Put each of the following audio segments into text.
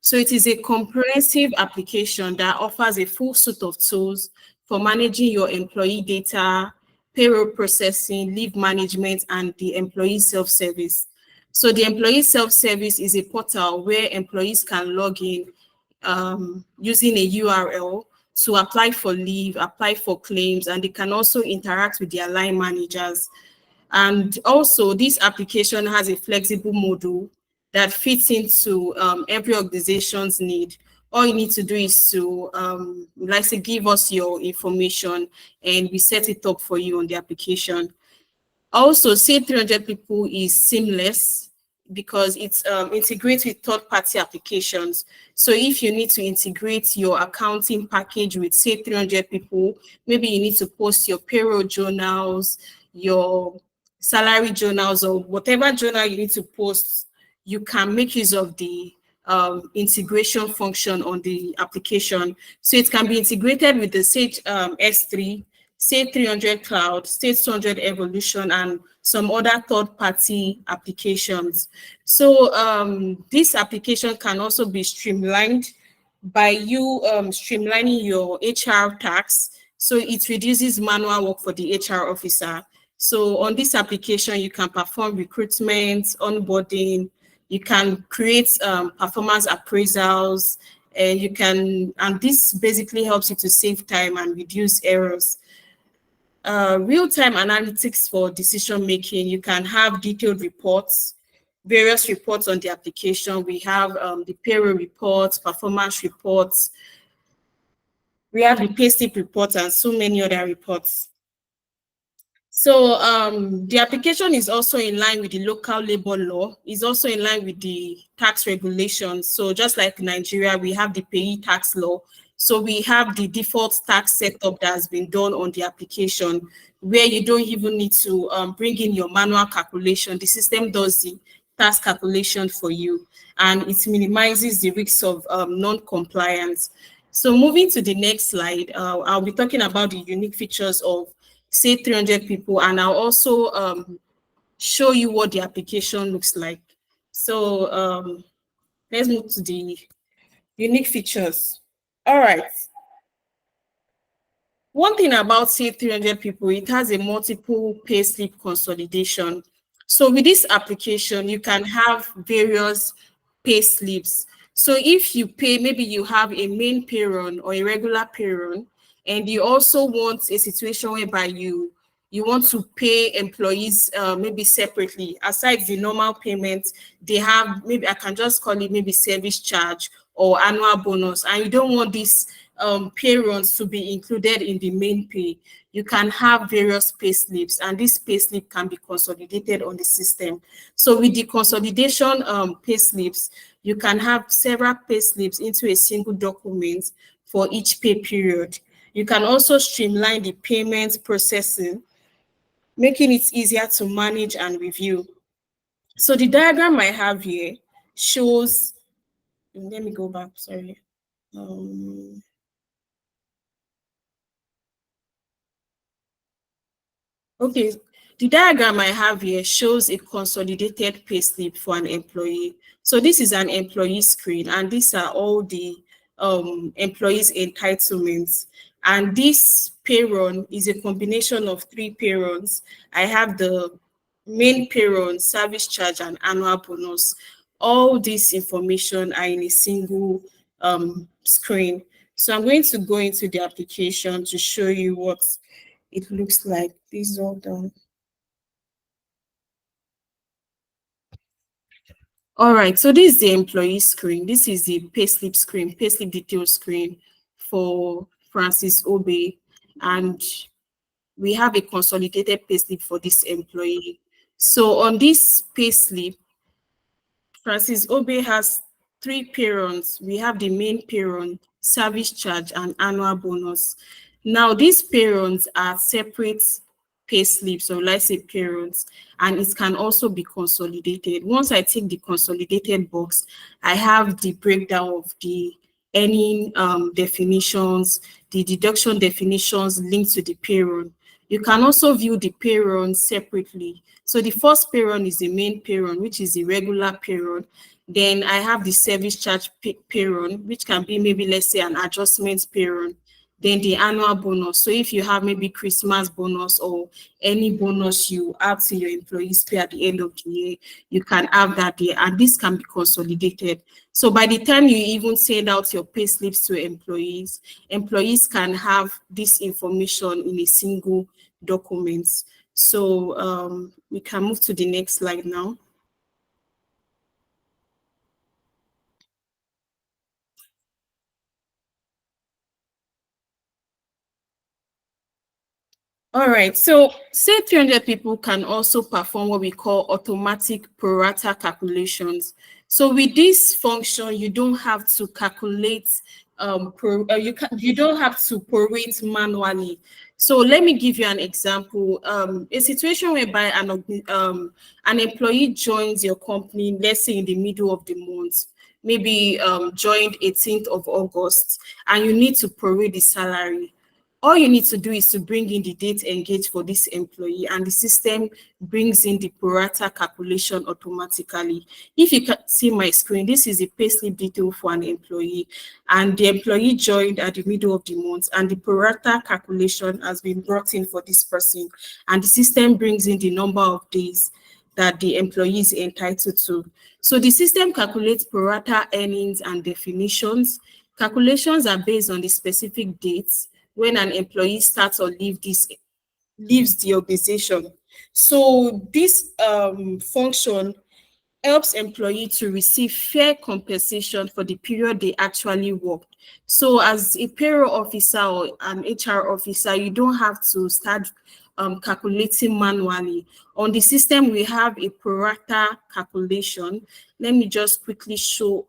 So it is a comprehensive application that offers a full suite of tools for managing your employee data, payroll processing, leave management, and the employee self-service. So the employee self-service is a portal where employees can log in using a URL to apply for leave, apply for claims, and they can also interact with their line managers. And also, this application has a flexible module that fits into every organization's need. All you need to do is to, like say, give us your information and we set it up for you on the application. Also, Save 300 People is seamless because it integrates with third-party applications. So if you need to integrate your accounting package with Save 300 People, maybe you need to post your payroll journals, your salary journals, or whatever journal you need to post, you can make use of the integration function on the application. So it can be integrated with the Sage S3, Sage 300 Cloud, Sage 200 Evolution, and some other third-party applications. So this application can also be streamlined by you streamlining your HR tasks. So it reduces manual work for the HR officer. So on this application, you can perform recruitment, onboarding, you can create performance appraisals, and this basically helps you to save time and reduce errors. Real-time analytics for decision making. You can have detailed reports, various reports on the application. We have the payroll reports, performance reports. We have the payslip reports and so many other reports. So the application is also in line with the local labor law, is also in line with the tax regulations. So just like Nigeria, we have the payee tax law. So we have the default tax setup that has been done on the application where you don't even need to bring in your manual calculation. The system does the tax calculation for you, and it minimizes the risks of non-compliance. So moving to the next slide, I'll be talking about the unique features of Save 300 People, and I'll also show you what the application looks like. So let's move to the unique features. All right. One thing about Save 300 People, it has a multiple payslip consolidation. So with this application, you can have various payslips. So if you pay, maybe you have a main pay run or a regular pay run, and you also want a situation whereby you want to pay employees maybe separately, aside the normal payment, they have, maybe I can just call it maybe service charge or annual bonus, and you don't want these pay runs to be included in the main pay. You can have various pay slips, and this pay slip can be consolidated on the system. So with the consolidation pay slips, you can have several pay slips into a single document for each pay period. You can also streamline the payment processing, making it easier to manage and review. So the diagram I have here shows, let me go back, sorry. Okay, the diagram I have here shows a consolidated payslip for an employee. So this is an employee screen, and these are all the employees' entitlements. And this pay run is a combination of 3 pay runs. I have the main pay run, service charge, and annual bonus. All this information are in a single screen. So I'm going to go into the application to show you what it looks like. This is all done. All right, so this is the employee screen. This is the payslip screen, payslip detail screen for Francis Obe, and we have a consolidated payslip for this employee. So on this payslip, Francis Obe has 3 pay runs. We have the main pay run, service charge, and annual bonus. Now, these pay runs are separate pay slips, or let's say pay runs, and it can also be consolidated. Once I tick the consolidated box, I have the breakdown of the earning definitions, the deduction definitions linked to the pay run. You can also view the pay run separately. So the first pay run is the main pay run, which is the regular pay run. Then I have the service charge pay run, which can be maybe, let's say, an adjustment pay run. Then the annual bonus. So if you have maybe Christmas bonus or any bonus you add to your employees' pay at the end of the year, you can have that there, and this can be consolidated. So by the time you even send out your pay slips to employees, employees can have this information in a single document. So we can move to the next slide now. All right, so say 300 people can also perform what we call automatic pro rata calculations. So with this function, you don't have to calculate, you don't have to prorate manually. So let me give you an example. A situation whereby an employee joins your company, let's say in the middle of the month, maybe joined 18th of August, and you need to prorate the salary. All you need to do is to bring in the date engaged for this employee, and the system brings in the pro rata calculation automatically. If you can see my screen, this is the payslip detail for an employee, and the employee joined at the middle of the month, and the pro rata calculation has been brought in for this person, and the system brings in the number of days that the employee is entitled to. So the system calculates pro rata earnings and definitions. Calculations are based on the specific dates when an employee starts or leaves the organization. So this function helps employee to receive fair compensation for the period they actually worked. So as a payroll officer or an HR officer, you don't have to start calculating manually. On the system, we have a pro rata calculation. Let me just quickly show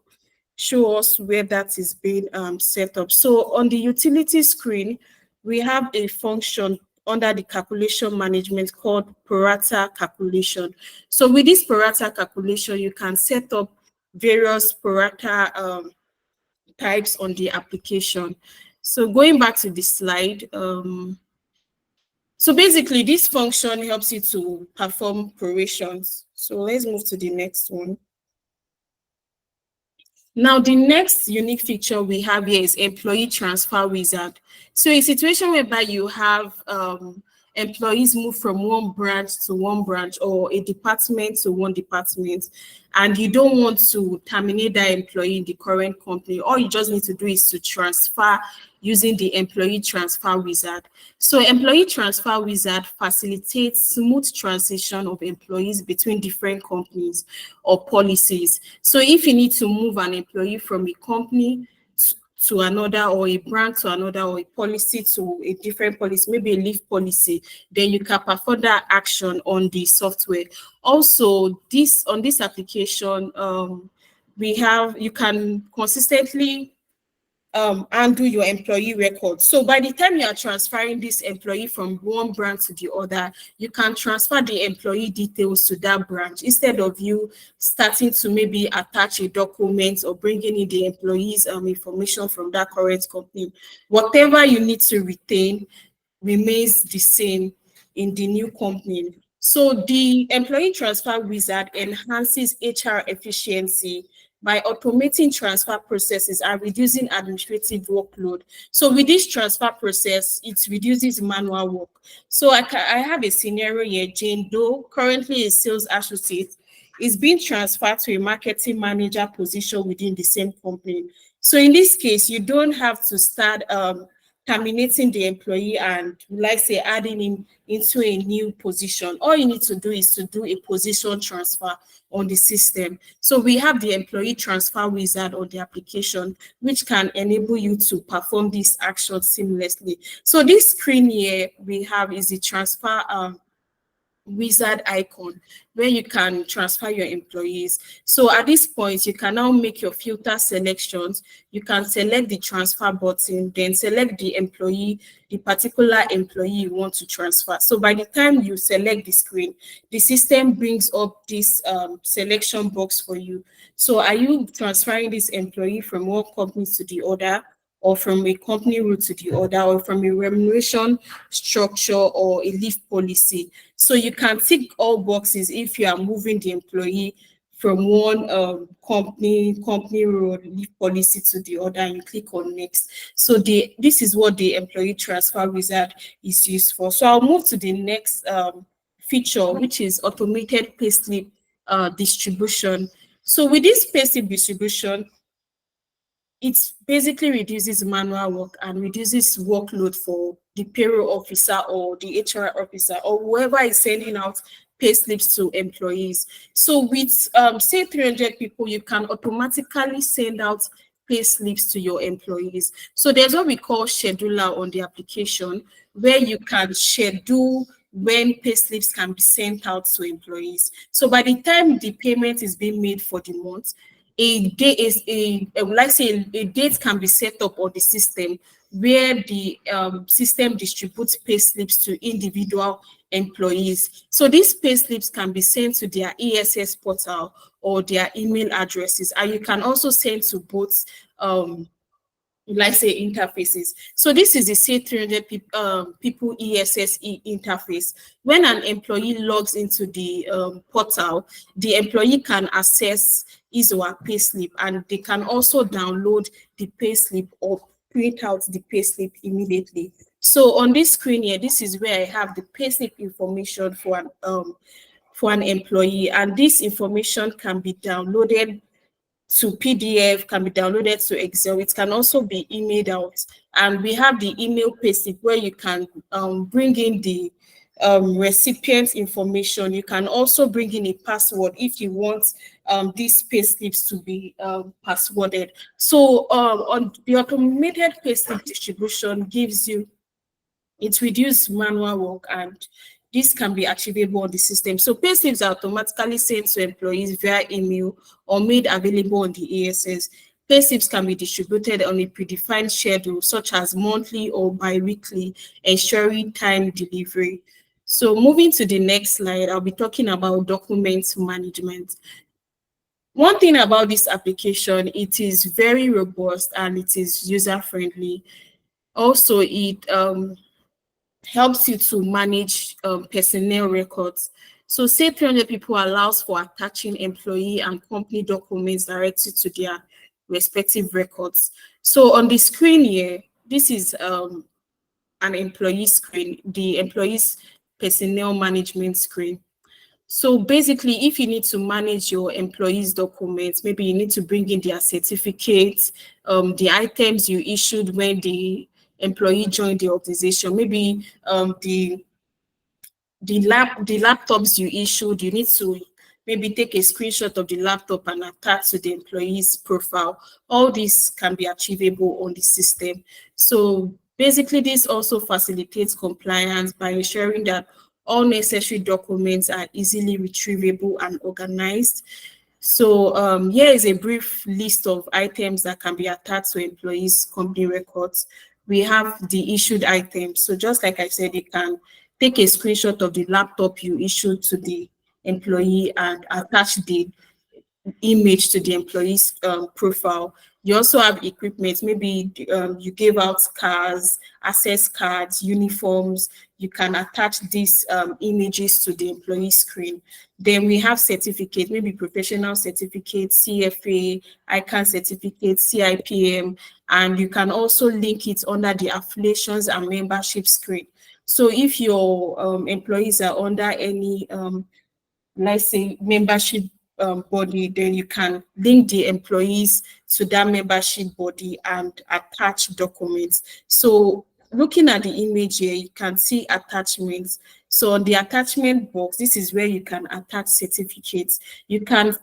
us where that is being set up. So on the utility screen, we have a function under the calculation management called pro rata calculation. So with this pro rata calculation, you can set up various pro rata types on the application. So going back to the slide, so basically this function helps you to perform prorations. So let's move to the next one. Now, the next unique feature we have here is employee transfer wizard. So a situation whereby you have employees move from one branch to one branch or a department to one department, and you don't want to terminate that employee in the current company. All you just need to do is to transfer using the employee transfer wizard. So employee transfer wizard facilitates smooth transition of employees between different companies or policies. So if you need to move an employee from a company to another, or a brand to another, or a policy to a different policy, maybe a leave policy, then you can perform that action on the software. Also, on this application, you can consistently undo your employee record. So by the time you are transferring this employee from one branch to the other, you can transfer the employee details to that branch instead of you starting to maybe attach a document or bringing in the employee's information from that current company. Whatever you need to retain remains the same in the new company. So the employee transfer wizard enhances HR efficiency by automating transfer processes and reducing administrative workload. So with this transfer process, it reduces manual work. So I have a scenario here. Jane Doe, currently a sales associate, is being transferred to a marketing manager position within the same company. So in this case, you don't have to start terminating the employee and, like say, adding him into a new position. All you need to do is to do a position transfer on the system. So we have the employee transfer wizard on the application, which can enable you to perform this action seamlessly. So this screen here we have is the transfer wizard icon where you can transfer your employees. So at this point, you can now make your filter selections. You can select the transfer button, then select the employee, the particular employee you want to transfer. So by the time you select the screen, the system brings up this selection box for you. So are you transferring this employee from one company to the other, or from a company route to the other, or from a remuneration structure or a leave policy? So you can tick all boxes if you are moving the employee from one company role leave policy to the other, and you click on next. So this is what the employee transfer wizard is used for. So I'll move to the next feature, which is automated payslip distribution. So with this payslip distribution, it basically reduces manual work and reduces workload for the payroll officer or the HR officer or whoever is sending out pay slips to employees. So with say 300 people, you can automatically send out pay slips to your employees. So there's what we call scheduler on the application, where you can schedule when pay slips can be sent out to employees. So by the time the payment is being made for the month, a day is let's say a date can be set up on the system where the system distributes pay slips to individual employees. So these pay slips can be sent to their ESS portal or their email addresses, and you can also send to both let's say interfaces. So this is the say 300 people ESS interface. When an employee logs into the portal, the employee can access his or her payslip, and they can also download the payslip or print out the payslip immediately. So on this screen here, this is where I have the payslip information for an employee, and this information can be downloaded to PDF, can be downloaded to Excel. It can also be emailed out. And we have the email payslip where you can bring in the recipient information. You can also bring in a password if you want these payslips to be passworded. So on the automated payslip distribution gives you, it reduces manual work, and this can be achievable on the system. So payslips are automatically sent to employees via email or made available on the ESS. Payslips can be distributed on a predefined schedule, such as monthly or bi-weekly, ensuring time delivery. So moving to the next slide, I'll be talking about document management. One thing about this application, it is very robust and it is user-friendly. Also, it helps you to manage personnel records. So say 300 people allows for attaching employee and company documents directly to their respective records. So on the screen here, this is an employee screen, the employee's personnel management screen. So basically, if you need to manage your employees' documents, maybe you need to bring in their certificates, the items you issued when the employee joined the organization, maybe the laptops you issued, you need to maybe take a screenshot of the laptop and attach to the employee's profile. All this can be achievable on the system. So basically, this also facilitates compliance by ensuring that all necessary documents are easily retrievable and organized. So here is a brief list of items that can be attached to employees' company records. We have the issued items. So just like I said, you can take a screenshot of the laptop you issued to the employee and attach the image to the employee's profile. You also have equipment. Maybe you gave out cars, access cards, uniforms. You can attach these images to the employee screen. Then we have certificates, maybe professional certificates, CFA, ICANN certificates, CIPM, and you can also link it under the affiliations and membership screen. So if your employees are under any, let's say, membership body, then you can link the employees to that membership body and attach documents. So looking at the image here, you can see attachments. So on the attachment box, this is where you can attach certificates. You can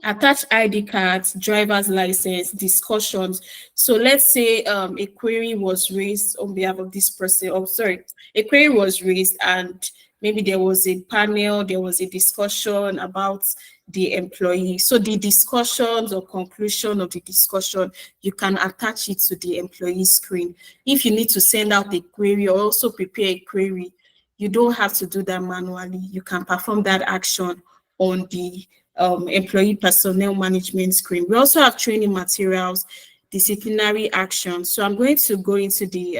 attach ID cards, driver's license, discussions. So let's say a query was raised on behalf of this person. Oh, sorry, a query was raised and maybe there was a panel, there was a discussion about the employee. So the discussions or conclusion of the discussion, you can attach it to the employee screen. If you need to send out a query or also prepare a query, you don't have to do that manually. You can perform that action on the employee personnel management screen. We also have training materials. disciplinary action. So I'm going to go into the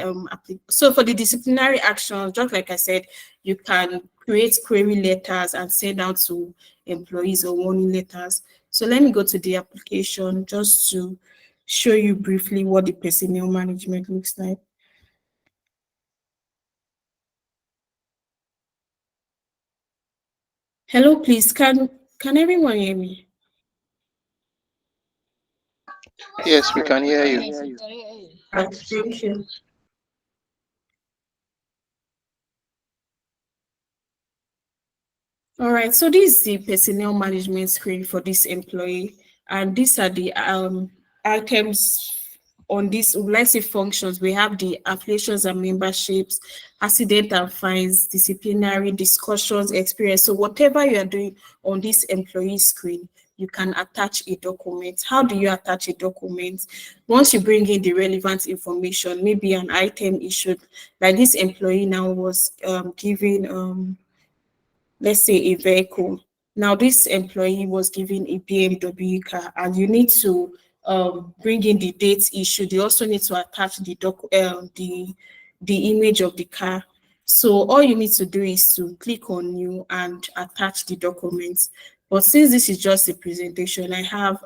so for the disciplinary action, just like I said, you can create query letters and send out to employees or warning letters. So let me go to the application just to show you briefly what the personnel management looks like. Hello, please. Can everyone hear me? Yes, we can hear you. Right, thank you. All right, so this is the personnel management screen for this employee, and these are the items on this, let's say functions. We have the affiliations and memberships, accident and fines, disciplinary discussions, experience. So whatever you are doing on this employee screen, you can attach a document. How do you attach a document? Once you bring in the relevant information, maybe an item issued, like this employee now was given let's say a vehicle. Now this employee was given a BMW car, and you need to bring in the dates issued. You also need to attach the image of the car. So all you need to do is to click on new and attach the documents. But since this is just a presentation, I have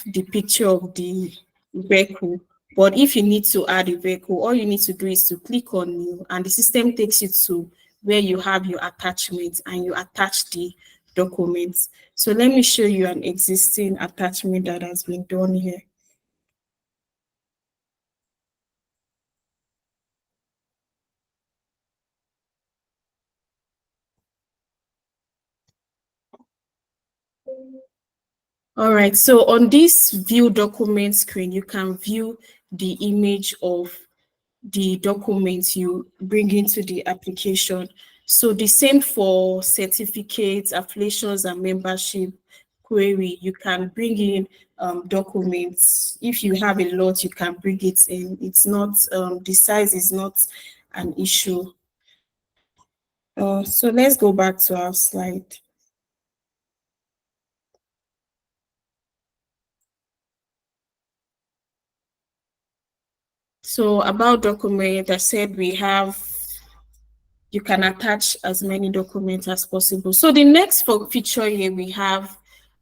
the picture of the vehicle. But if you need to add a vehicle, all you need to do is to click on new, and the system takes you to where you have your attachments and you attach the documents. So let me show you an existing attachment that has been done here. All right, so on this view document screen, you can view the image of the documents you bring into the application. So the same for certificates, affiliations, and membership query. You can bring in documents. If you have a lot, you can bring it in. It's not, the size is not an issue. So let's go back to our slide. So about document, I said you can attach as many documents as possible. So the next feature here, we have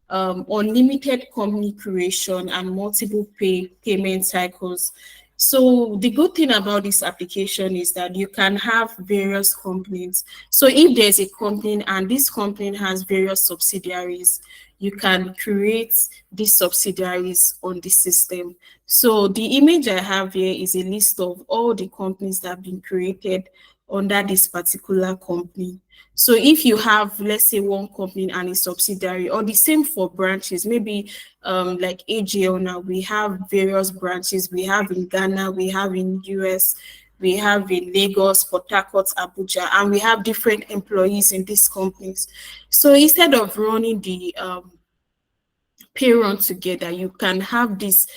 unlimited company creation and multiple payment cycles. So the good thing about this application is that you can have various companies. So if there's a company and this company has various subsidiaries, you can create these subsidiaries on the system. So the image I have here is a list of all the companies that have been created under this particular company. So if you have, let's say, one company and a subsidiary, or the same for branches, maybe like AGL now, we have various branches. We have in Ghana, we have in US, we have in Lagos, Port Harcourt, Abuja, and we have different employees in these companies. So instead of running the payroll together, you can have these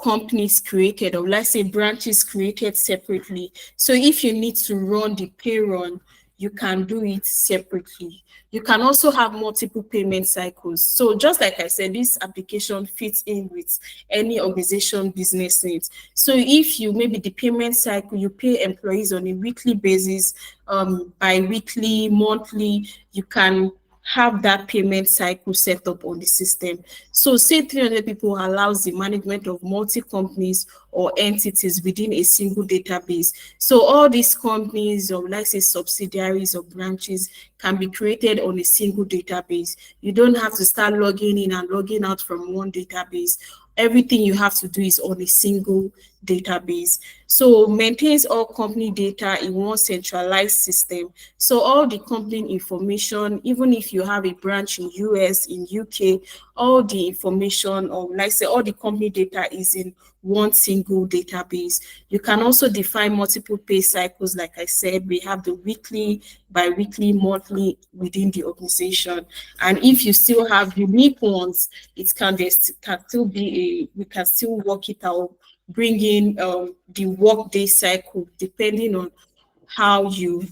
companies created, or let's say branches created separately. So if you need to run the payroll, you can do it separately. You can also have multiple payment cycles. So just like I said, this application fits in with any organization business needs. So if you, maybe the payment cycle, you pay employees on a weekly basis, bi-weekly, monthly, you can have that payment cycle set up on the system. So say 300 people allows the management of multi-companies or entities within a single database. So all these companies, or let's say subsidiaries or branches, can be created on a single database. You don't have to start logging in and logging out from one database. Everything you have to do is on a single database. So maintains all company data in one centralized system. So all the company information, even if you have a branch in US, in UK, all the information, or like say all the company data is in one single database. You can also define multiple pay cycles. Like I said, we have the weekly, bi-weekly, monthly within the organization. And if you still have unique ones, it can still be we can still work it out, bring in the workday cycle depending on how you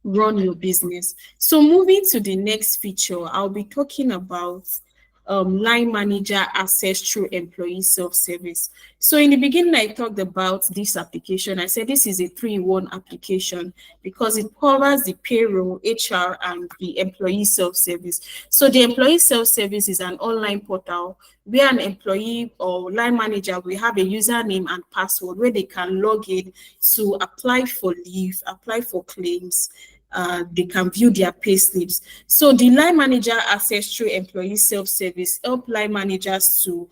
run your business. So moving to the next feature, I'll be talking about line manager access through employee self-service. So in the beginning, I talked about this application. I said this is a 3-in-1 application because it covers the payroll, HR, and the employee self-service. So the employee self-service is an online portal where an employee or line manager will have a username and password where they can log in to apply for leave, apply for claims. They can view their pay slips. So the line manager access through employee self-service help line managers to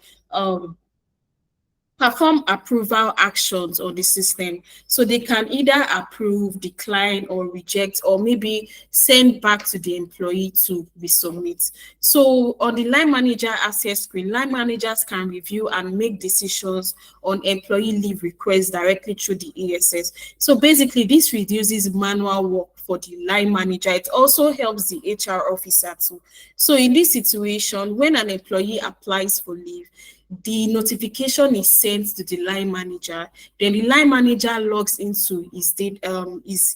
perform approval actions on the system. So they can either approve, decline, or reject, or maybe send back to the employee to resubmit. So on the line manager access screen, line managers can review and make decisions on employee leave requests directly through the ESS. So basically, this reduces manual work for the line manager. It also helps the HR officer too. So in this situation, when an employee applies for leave, the notification is sent to the line manager. Then the line manager logs into his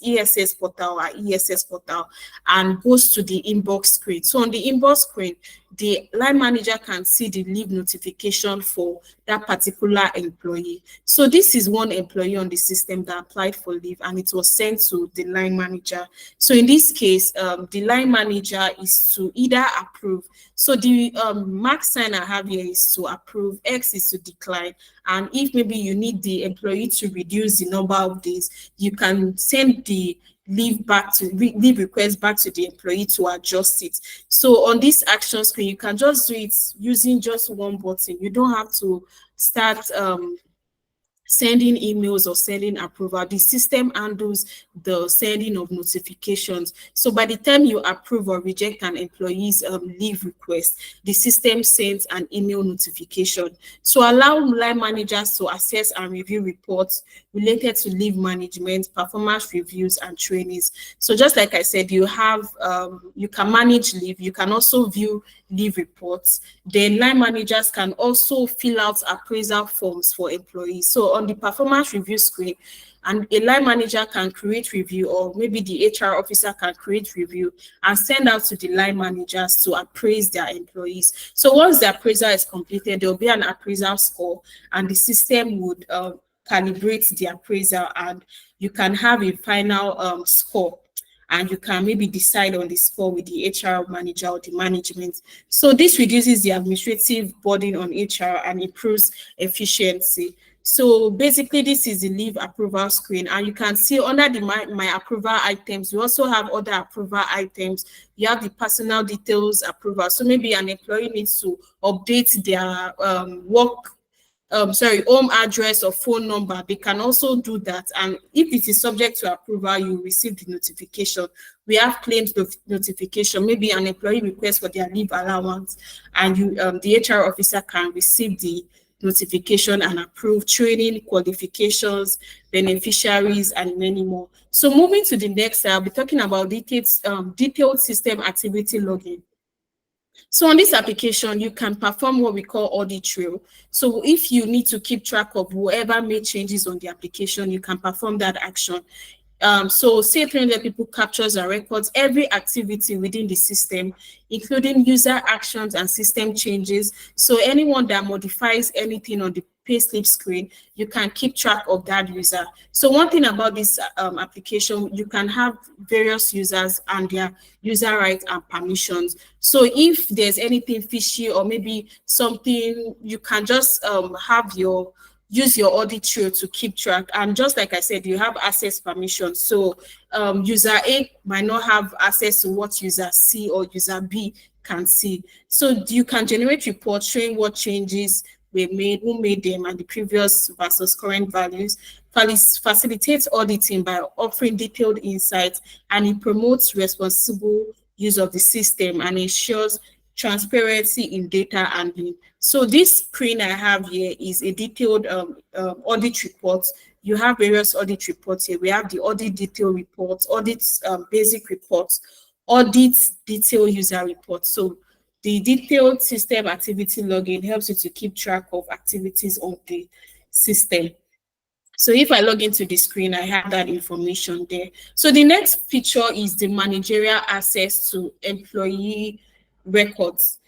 ESS portal or ESS portal and goes to the inbox screen. So on the inbox screen, the line manager can see the leave notification for that particular employee. So this is one employee on the system that applied for leave and it was sent to the line manager. So in this case, the line manager is to either approve. So the mark sign I have here is to approve, X is to decline. And if maybe you need the employee to reduce the number of days, you can send the leave request back to the employee to adjust it. So on this action screen, you can just do it using just one button. You don't have to start sending emails or sending approval. The system handles the sending of notifications. So by the time you approve or reject an employee's leave request, the system sends an email notification. So allow line managers to access and review reports related to leave management, performance reviews, and trainings. So just like I said, you have you can manage leave. You can also view leave reports. Then line managers can also fill out appraisal forms for employees. So on the performance review screen, and a line manager can create review, or maybe the HR officer can create review and send out to the line managers to appraise their employees. So once the appraisal is completed, there will be an appraisal score and the system would calibrate the appraisal and you can have a final score. And you can maybe decide on the score with the HR manager or the management. So this reduces the administrative burden on HR and improves efficiency. So basically, this is the leave approval screen. And you can see under the my approval items, we also have other approval items. You have the personal details approval. So maybe an employee needs to update their home address or phone number. They can also do that. And if it is subject to approval, you receive the notification. We have claims notification, maybe an employee request for their leave allowance, and the HR officer can receive the notification and approve training, qualifications, beneficiaries, and many more. So moving to the next, I'll be talking about detailed system activity logging. So on this application, you can perform what we call audit trail. So if you need to keep track of whoever made changes on the application, you can perform that action. So say 300 people captures and records every activity within the system, including user actions and system changes. So anyone that modifies anything on the payslip screen, you can keep track of that user. So one thing about this application, you can have various users and their user rights and permissions. So if there's anything fishy or maybe something, you can just use your audit trail to keep track. And just like I said, you have access permission. So user A might not have access to what user C or user B can see. So you can generate reports showing what changes were made, who made them, and the previous versus current values. Facilitates auditing by offering detailed insights, and it promotes responsible use of the system and ensures transparency in data handling. So this screen I have here is a detailed audit report. You have various audit reports here. We have the audit detail reports, audit basic reports, audit detail user reports. So the detailed system activity logging helps you to keep track of activities on the system. So if I log into the screen, I have that information there. So the next feature is the managerial access to employee records.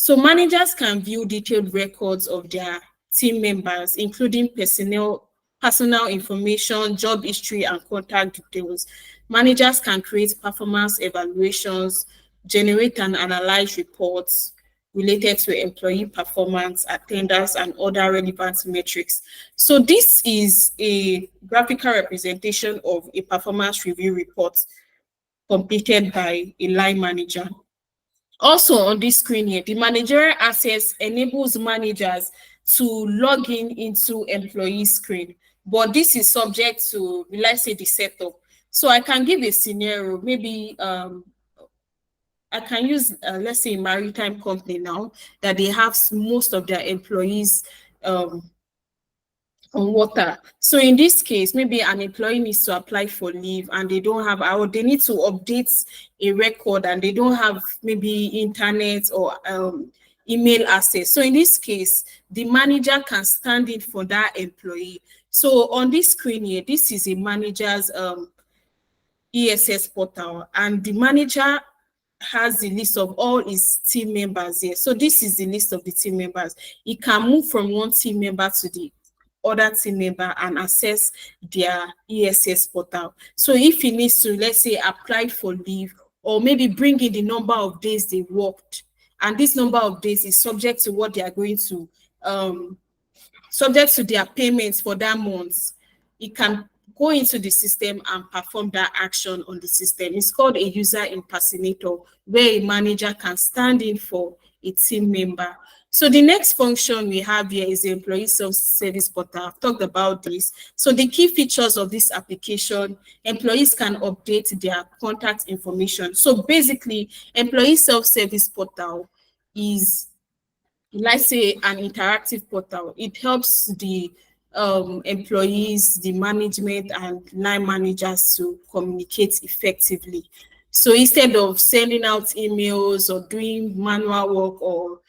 So managers can view detailed records of their team members, including personal information, job history, and contact details. Managers can create performance evaluations, generate and analyze reports related to employee performance, attendance, and other relevant metrics. So this is a graphical representation of a performance review report completed by a line manager. Also on this screen here, the managerial access enables managers to log in into employee screen, but this is subject to, let's say, the setup. So I can give a scenario, maybe I can use, let's say, a maritime company now that they have most of their employees on water. So in this case, maybe an employee needs to apply for leave and they don't have, or they need to update a record and they don't have maybe internet or email access. So in this case, the manager can stand in for that employee. So on this screen here, this is a manager's ESS portal, and the manager has the list of all his team members here. So this is the list of the team members. He can move from one team member to the other team member and access their ESS portal. So if he needs to, let's say, apply for leave, or maybe bring in the number of days they worked, and this number of days is subject to what they are going to, subject to their payments for that month, he can go into the system and perform that action on the system. It's called a user impersonator, where a manager can stand in for a team member. So the next function we have here is the employee self-service portal. I've talked about this. So the key features of this application: employees can update their contact information. So basically, employee self-service portal is, let's say, an interactive portal. It helps the employees, the management, and line managers to communicate effectively. So instead of sending out emails or doing manual work or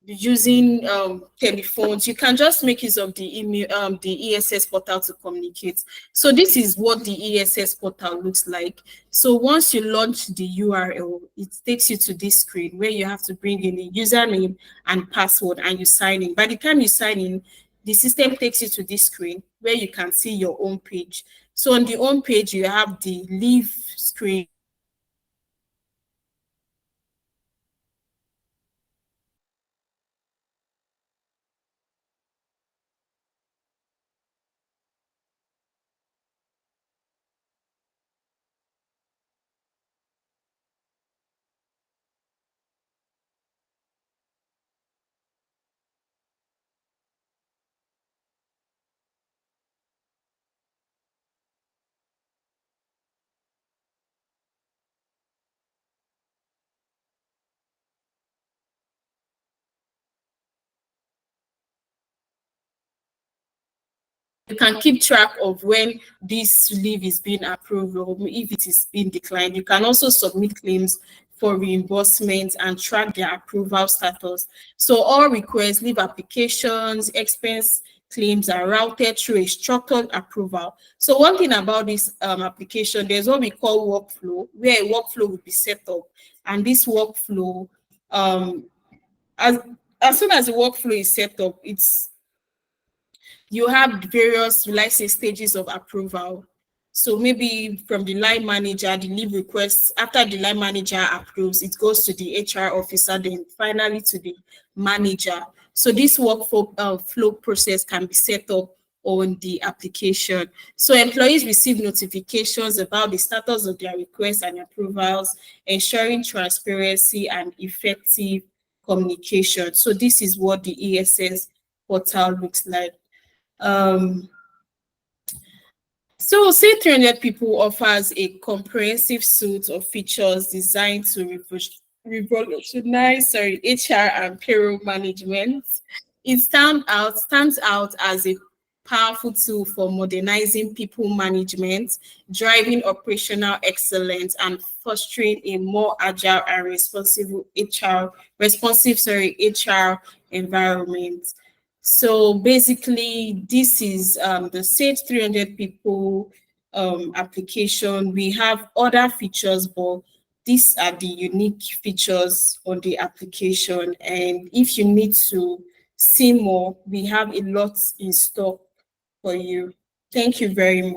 using telephones, you can just make use of the email, the ESS portal to communicate. So this is what the ESS portal looks like. So once you launch the URL, it takes you to this screen where you have to bring in a username and password, and you sign in. By the time you sign in, the system takes you to this screen where you can see your own page. So on the home page, you have the leave screen. You can keep track of when this leave is being approved or if it is being declined. You can also submit claims for reimbursement and track their approval status. So all requests, leave applications, expense claims are routed through a structured approval. So one thing about this application, there's what we call workflow, where a workflow will be set up. And this workflow, as soon as the workflow is set up, you have various, like, say, stages of approval. So maybe from the line manager, the leave requests, after the line manager approves, it goes to the HR officer, then finally to the manager. So this workflow flow process can be set up on the application. So employees receive notifications about the status of their requests and approvals, ensuring transparency and effective communication. So this is what the ESS portal looks like. So say 300 People offers a comprehensive suite of features designed to revolutionize HR and payroll management. It stands out as a powerful tool for modernizing people management, driving operational excellence, and fostering a more agile and responsive HR environment. So basically, this is the Sage 300 People application. We have other features, but these are the unique features on the application. And if you need to see more, we have a lot in stock for you. Thank you very much.